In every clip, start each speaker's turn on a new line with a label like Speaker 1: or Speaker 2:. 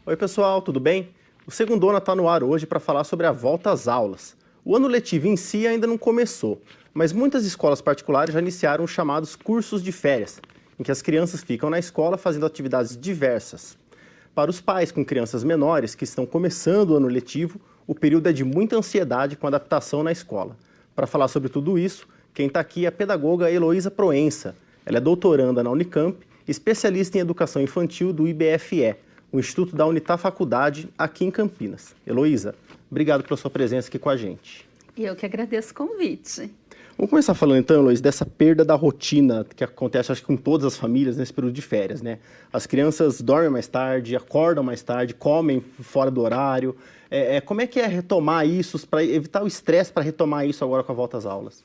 Speaker 1: Oi pessoal, tudo bem? O Segundona está no ar hoje para falar sobre a volta às aulas. O ano letivo em si ainda não começou, mas muitas escolas particulares já iniciaram os chamados cursos de férias, em que as crianças ficam na escola fazendo atividades diversas. Para os pais com crianças menores que estão começando o ano letivo, o período é de muita ansiedade com a adaptação na escola. Para falar sobre tudo isso, quem está aqui é a pedagoga Heloísa Proença. Ela é doutoranda na Unicamp, especialista em educação infantil do IBFE, o Instituto da Unitá Faculdade, aqui em Campinas. Heloísa, obrigado pela sua presença aqui com a gente.
Speaker 2: E eu que agradeço o convite.
Speaker 1: Vamos começar falando então, Heloísa, dessa perda da rotina que acontece, acho que com todas as famílias nesse período de férias, né? As crianças dormem mais tarde, acordam mais tarde, comem fora do horário. Como é que é retomar isso, para evitar o estresse para retomar isso agora com a volta às aulas?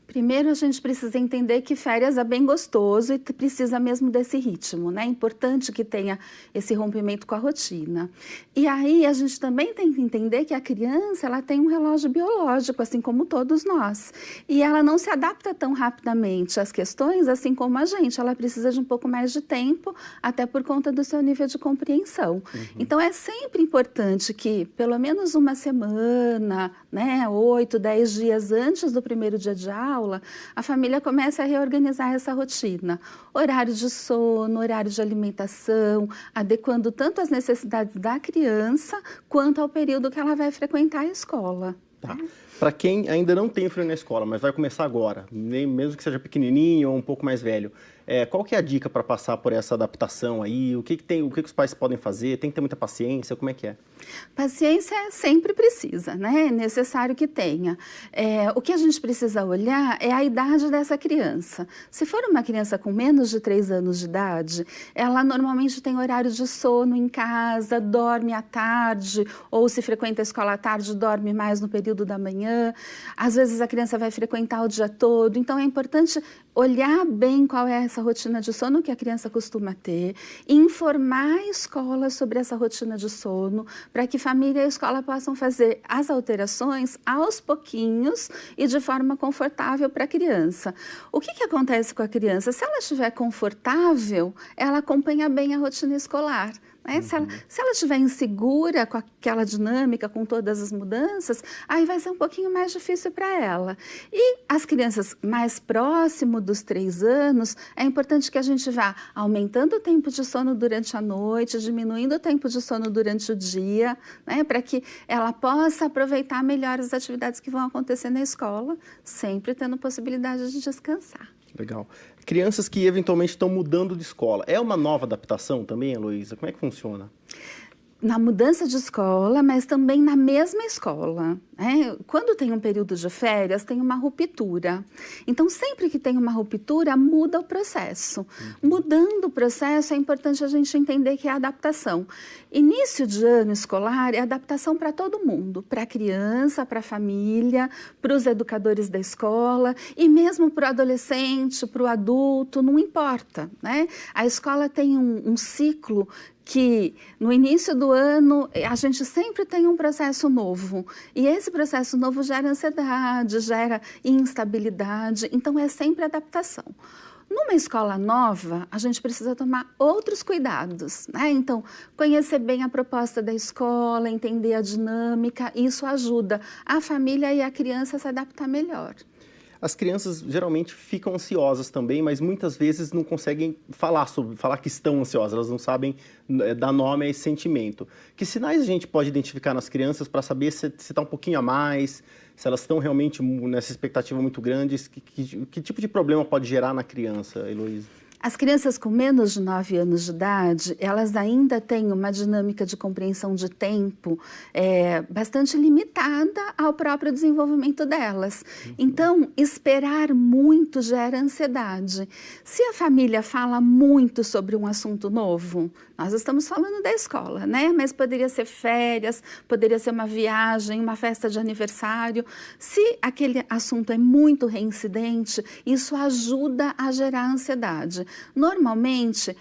Speaker 2: Primeiro, a gente precisa entender que férias é bem gostoso e precisa mesmo desse ritmo, né? É importante que tenha esse rompimento com a rotina. E aí, a gente também tem que entender que a criança, ela tem um relógio biológico, assim como todos nós. E ela não se adapta tão rapidamente às questões, assim como a gente. Ela precisa de um pouco mais de tempo, até por conta do seu nível de compreensão. Então, é sempre importante que, pelo menos uma semana, né, 8, 10 dias antes do primeiro dia de aula, a família começa a reorganizar essa rotina. Horário de sono, horário de alimentação, adequando tanto às necessidades da criança, quanto ao período que ela vai frequentar a escola.
Speaker 1: Tá. Para quem ainda não tem filho na escola, mas vai começar agora, mesmo que seja pequenininho ou um pouco mais velho, qual que é a dica para passar por essa adaptação aí? O que os pais podem fazer? Tem que ter muita paciência? Como é que é?
Speaker 2: Paciência sempre precisa, né? É necessário que tenha. O que a gente precisa olhar é a idade dessa criança. Se for uma criança com menos de 3 anos de idade, ela normalmente tem horário de sono em casa, dorme à tarde, ou se frequenta a escola à tarde, dorme mais no período da manhã. Às vezes a criança vai frequentar o dia todo, então é importante olhar bem qual é essa rotina de sono que a criança costuma ter, e informar a escola sobre essa rotina de sono, para que família e a escola possam fazer as alterações aos pouquinhos e de forma confortável para a criança. O que acontece com a criança? Se ela estiver confortável, ela acompanha bem a rotina escolar. Né? Se ela estiver insegura com aquela dinâmica, com todas as mudanças, aí vai ser um pouquinho mais difícil para ela. E as crianças mais próximo dos 3 anos, é importante que a gente vá aumentando o tempo de sono durante a noite, diminuindo o tempo de sono durante o dia, né? Para que ela possa aproveitar melhor as atividades que vão acontecer na escola, sempre tendo possibilidade de descansar.
Speaker 1: Legal. Crianças que eventualmente estão mudando de escola. É uma nova adaptação também, Heloísa? Como é que funciona?
Speaker 2: Na mudança de escola, mas também na mesma escola. Quando tem um período de férias, tem uma ruptura. Então, sempre que tem uma ruptura, muda o processo. Mudando o processo, é importante a gente entender que é adaptação. Início de ano escolar é adaptação para todo mundo, para a criança, para a família, para os educadores da escola e mesmo para o adolescente, para o adulto, não importa, né? A escola tem um ciclo que no início do ano a gente sempre tem um processo novo e esse processo novo gera ansiedade, gera instabilidade, então é sempre adaptação. Numa escola nova, a gente precisa tomar outros cuidados, né? Então, conhecer bem a proposta da escola, entender a dinâmica, isso ajuda a família e a criança a se adaptar melhor.
Speaker 1: As crianças geralmente ficam ansiosas também, mas muitas vezes não conseguem falar que estão ansiosas, elas não sabem dar nome a esse sentimento. Que sinais a gente pode identificar nas crianças para saber se está um pouquinho a mais, se elas estão realmente nessa expectativa muito grande, que tipo de problema pode gerar na criança, Heloísa?
Speaker 2: As crianças com menos de 9 anos de idade, elas ainda têm uma dinâmica de compreensão de tempo bastante limitada ao próprio desenvolvimento delas. Então, esperar muito gera ansiedade. Se a família fala muito sobre um assunto novo, nós estamos falando da escola, né? Mas poderia ser férias, poderia ser uma viagem, uma festa de aniversário. Se aquele assunto é muito reincidente, isso ajuda a gerar ansiedade. Normalmente,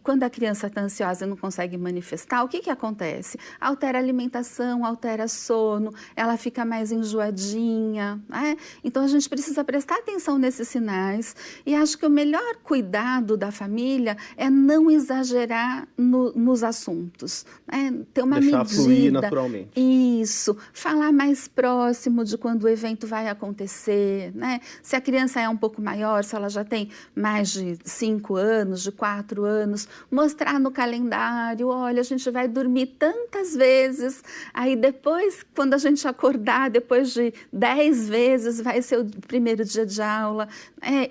Speaker 2: quando a criança está ansiosa e não consegue manifestar, o que acontece? Altera a alimentação, altera sono, ela fica mais enjoadinha, né? Então, a gente precisa prestar atenção nesses sinais e acho que o melhor cuidado da família é não exagerar nos assuntos, né? Ter uma
Speaker 1: Deixar
Speaker 2: medida.
Speaker 1: fluir naturalmente.
Speaker 2: Isso, falar mais próximo de quando o evento vai acontecer, né? Se a criança é um pouco maior, se ela já tem mais de 5 anos, de 4 anos, mostrar no calendário, olha, a gente vai dormir tantas vezes, aí depois, quando a gente acordar, depois de 10 vezes, vai ser o primeiro dia de aula.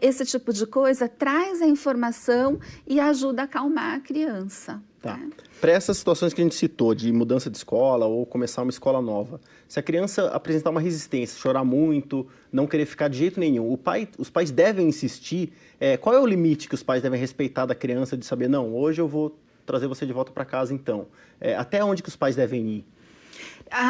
Speaker 2: Esse tipo de coisa traz a informação e ajuda a acalmar a criança.
Speaker 1: Tá. Para essas situações que a gente citou, de mudança de escola ou começar uma escola nova, se a criança apresentar uma resistência, chorar muito, não querer ficar de jeito nenhum, os pais devem insistir, qual é o limite que os pais devem respeitar da criança de saber, não, hoje eu vou trazer você de volta para casa então? Até onde que os pais devem ir?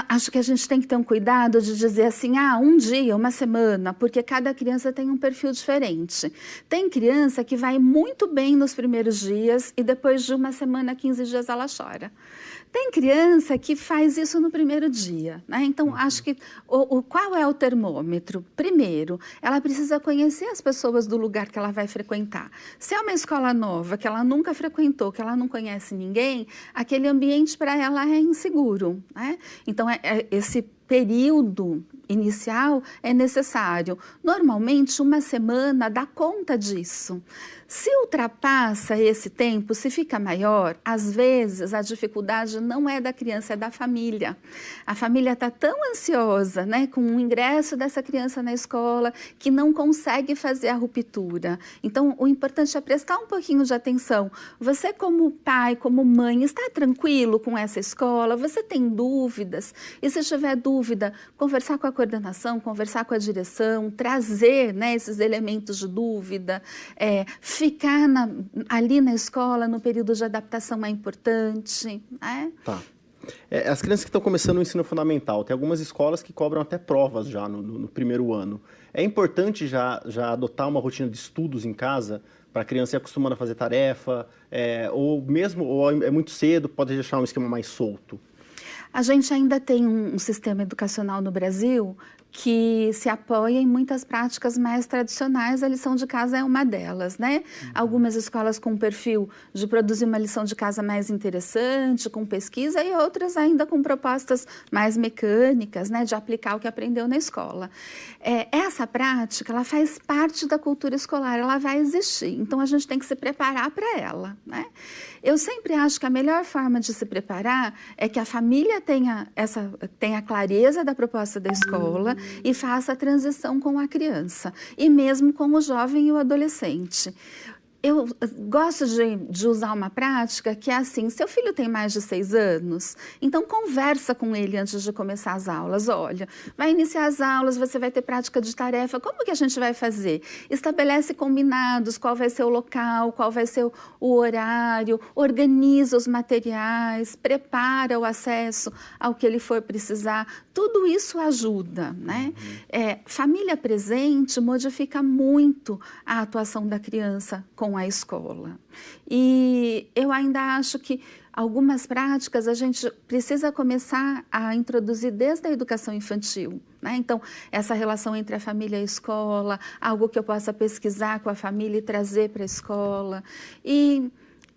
Speaker 2: Acho que a gente tem que ter um cuidado de dizer assim, um dia, uma semana, porque cada criança tem um perfil diferente. Tem criança que vai muito bem nos primeiros dias e depois de uma semana, 15 dias, ela chora. Tem criança que faz isso no primeiro dia, né? Então, acho que qual é o termômetro? Primeiro, ela precisa conhecer as pessoas do lugar que ela vai frequentar. Se é uma escola nova, que ela nunca frequentou, que ela não conhece ninguém, aquele ambiente para ela é inseguro, né? Então, esse período inicial é necessário. Normalmente, uma semana dá conta disso. Se ultrapassa esse tempo, se fica maior, às vezes a dificuldade não é da criança, é da família. A família está tão ansiosa, né, com o ingresso dessa criança na escola, que não consegue fazer a ruptura. Então, o importante é prestar um pouquinho de atenção. Você, como pai, como mãe, está tranquilo com essa escola? Você tem dúvidas? E se tiver dúvida, conversar com a coordenação, conversar com a direção, trazer, né, esses elementos de dúvida, ficar ali na escola no período de adaptação é importante, né?
Speaker 1: Tá. As crianças que estão começando o ensino fundamental, tem algumas escolas que cobram até provas já no primeiro ano. É importante já adotar uma rotina de estudos em casa para a criança ir acostumando a fazer tarefa, ou é muito cedo, pode deixar um esquema mais solto?
Speaker 2: A gente ainda tem um sistema educacional no Brasil que se apoia em muitas práticas mais tradicionais, a lição de casa é uma delas, né? Algumas escolas com perfil de produzir uma lição de casa mais interessante, com pesquisa, e outras ainda com propostas mais mecânicas, né? De aplicar o que aprendeu na escola. Essa prática, ela faz parte da cultura escolar, ela vai existir, então a gente tem que se preparar para ela, né? Eu sempre acho que a melhor forma de se preparar é que a família tenha clareza da proposta da escola e faça a transição com a criança, e mesmo com o jovem e o adolescente. Eu gosto de usar uma prática que é assim, seu filho tem mais de 6 anos, então conversa com ele antes de começar as aulas. Olha, vai iniciar as aulas, você vai ter prática de tarefa, como que a gente vai fazer? Estabelece combinados, qual vai ser o local, qual vai ser o horário, organiza os materiais, prepara o acesso ao que ele for precisar. Tudo isso ajuda, né? Família presente modifica muito a atuação da criança com a escola. E eu ainda acho que algumas práticas a gente precisa começar a introduzir desde a educação infantil, né? Então, essa relação entre a família e a escola, algo que eu possa pesquisar com a família e trazer para a escola. E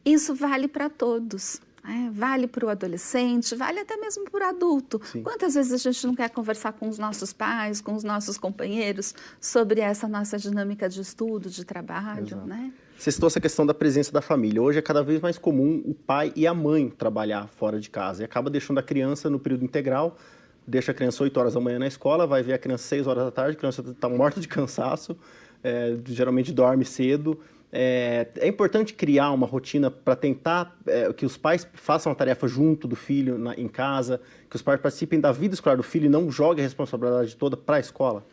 Speaker 2: isso vale para todos. Vale para o adolescente, vale até mesmo para o adulto.
Speaker 1: Sim.
Speaker 2: Quantas vezes a gente não quer conversar com os nossos pais, com os nossos companheiros, sobre essa nossa dinâmica de estudo, de trabalho, né?
Speaker 1: Você citou essa questão da presença da família. Hoje é cada vez mais comum o pai e a mãe trabalhar fora de casa e acaba deixando a criança no período integral, deixa a criança 8 horas da manhã na escola, vai ver a criança 6 horas da tarde, a criança está morta de cansaço, geralmente dorme cedo. É importante criar uma rotina para tentar que os pais façam a tarefa junto do filho em casa, que os pais participem da vida escolar do filho e não joguem a responsabilidade toda para a escola?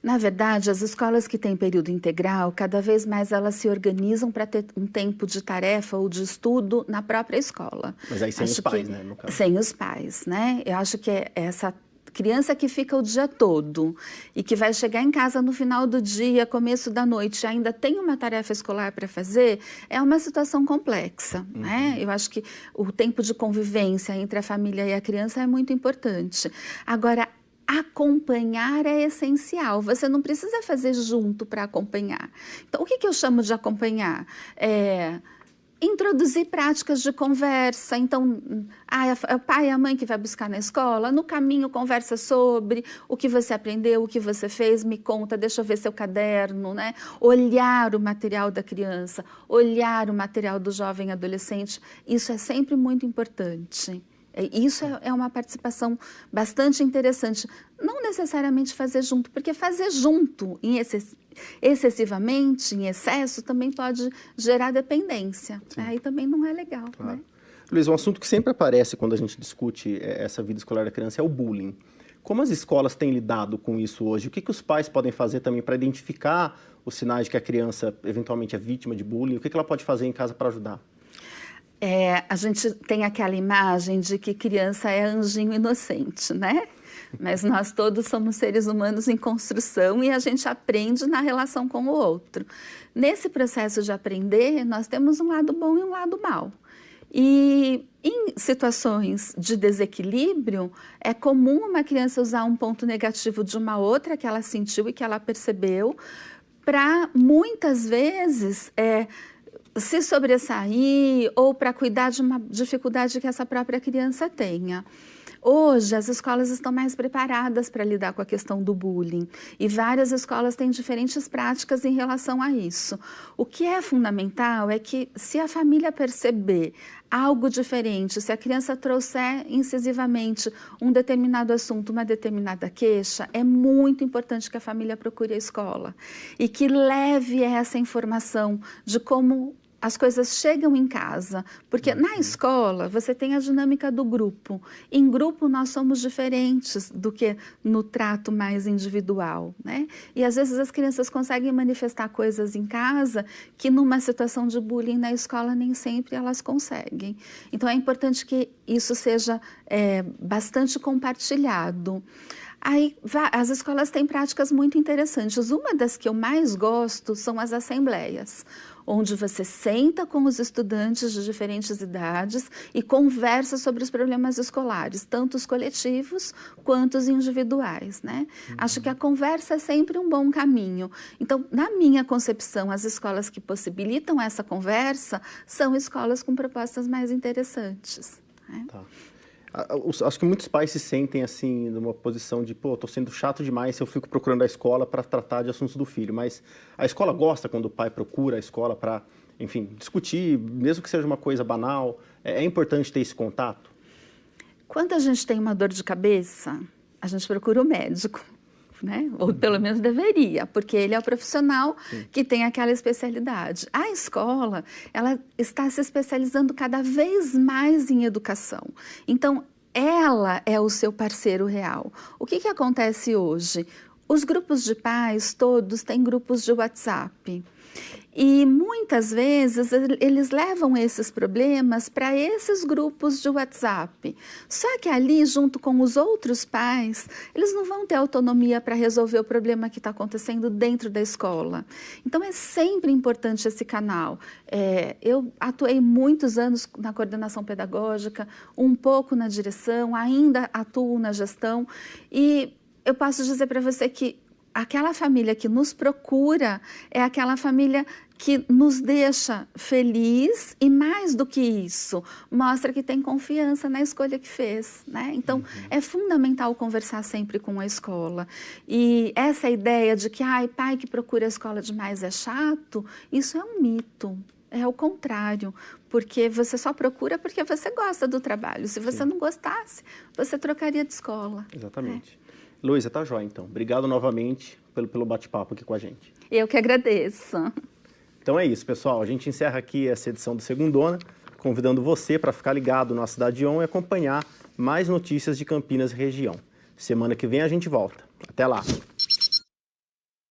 Speaker 2: Na verdade, as escolas que têm período integral, cada vez mais elas se organizam para ter um tempo de tarefa ou de estudo na própria escola.
Speaker 1: Mas aí sem os pais, né, no caso.
Speaker 2: Sem os pais, né? Eu acho que essa criança que fica o dia todo e que vai chegar em casa no final do dia, começo da noite, ainda tem uma tarefa escolar para fazer, é uma situação complexa, né? Eu acho que o tempo de convivência entre a família e a criança é muito importante. Agora, acompanhar é essencial, você não precisa fazer junto para acompanhar. Então, o que eu chamo de acompanhar? Introduzir práticas de conversa, então, é o pai e a mãe que vai buscar na escola, no caminho conversa sobre o que você aprendeu, o que você fez, me conta, deixa eu ver seu caderno, né? Olhar o material da criança, olhar o material do jovem adolescente, isso é sempre muito importante. Isso é uma participação bastante interessante. Não necessariamente fazer junto, porque fazer junto excessivamente, em excesso, também pode gerar dependência. Aí também não é legal.
Speaker 1: Claro.
Speaker 2: Né?
Speaker 1: Luiz, um assunto que sempre aparece quando a gente discute essa vida escolar da criança é o bullying. Como as escolas têm lidado com isso hoje? O que os pais podem fazer também para identificar os sinais de que a criança eventualmente é vítima de bullying? O que ela pode fazer em casa para ajudar?
Speaker 2: A gente tem aquela imagem de que criança é anjinho inocente, né? Mas nós todos somos seres humanos em construção e a gente aprende na relação com o outro. Nesse processo de aprender, nós temos um lado bom e um lado mau. E em situações de desequilíbrio, é comum uma criança usar um ponto negativo de uma outra que ela sentiu e que ela percebeu, para muitas vezes se sobressair ou para cuidar de uma dificuldade que essa própria criança tenha. Hoje, as escolas estão mais preparadas para lidar com a questão do bullying e várias escolas têm diferentes práticas em relação a isso. O que é fundamental é que, se a família perceber algo diferente, se a criança trouxer incisivamente um determinado assunto, uma determinada queixa, é muito importante que a família procure a escola e que leve essa informação de como as coisas chegam em casa, porque na escola você tem a dinâmica do grupo. Em grupo nós somos diferentes do que no trato mais individual, né? E às vezes as crianças conseguem manifestar coisas em casa que numa situação de bullying na escola nem sempre elas conseguem. Então é importante que isso seja bastante compartilhado. Aí, as escolas têm práticas muito interessantes. Uma das que eu mais gosto são as assembleias, onde você senta com os estudantes de diferentes idades e conversa sobre os problemas escolares, tanto os coletivos quanto os individuais, né? Acho que a conversa é sempre um bom caminho. Então, na minha concepção, as escolas que possibilitam essa conversa são escolas com propostas mais interessantes. Né?
Speaker 1: Tá. Acho que muitos pais se sentem assim, numa posição de, estou sendo chato demais se eu fico procurando a escola para tratar de assuntos do filho. Mas a escola gosta quando o pai procura a escola para, enfim, discutir, mesmo que seja uma coisa banal. É importante ter esse contato?
Speaker 2: Quando a gente tem uma dor de cabeça, a gente procura o médico, né? Ou pelo menos deveria, porque ele é o profissional que tem aquela especialidade. A escola, ela está se especializando cada vez mais em educação. Então, ela é o seu parceiro real. O que acontece hoje? Os grupos de pais, todos têm grupos de WhatsApp. E muitas vezes eles levam esses problemas para esses grupos de WhatsApp. Só que ali, junto com os outros pais, eles não vão ter autonomia para resolver o problema que está acontecendo dentro da escola. Então, é sempre importante esse canal. Eu atuei muitos anos na coordenação pedagógica, um pouco na direção, ainda atuo na gestão. E eu posso dizer para você que aquela família que nos procura é aquela família que nos deixa feliz e, mais do que isso, mostra que tem confiança na escolha que fez, né? Então, é fundamental conversar sempre com a escola. E essa ideia de que pai que procura a escola demais é chato, isso é um mito. É o contrário, porque você só procura porque você gosta do trabalho. Se você não gostasse, você trocaria de escola.
Speaker 1: Exatamente. Luísa, tá jóia, então. Obrigado novamente pelo bate-papo aqui com a gente.
Speaker 2: Eu que agradeço.
Speaker 1: Então é isso, pessoal. A gente encerra aqui essa edição do Segundona, convidando você para ficar ligado na Cidade On e acompanhar mais notícias de Campinas e região. Semana que vem a gente volta. Até lá!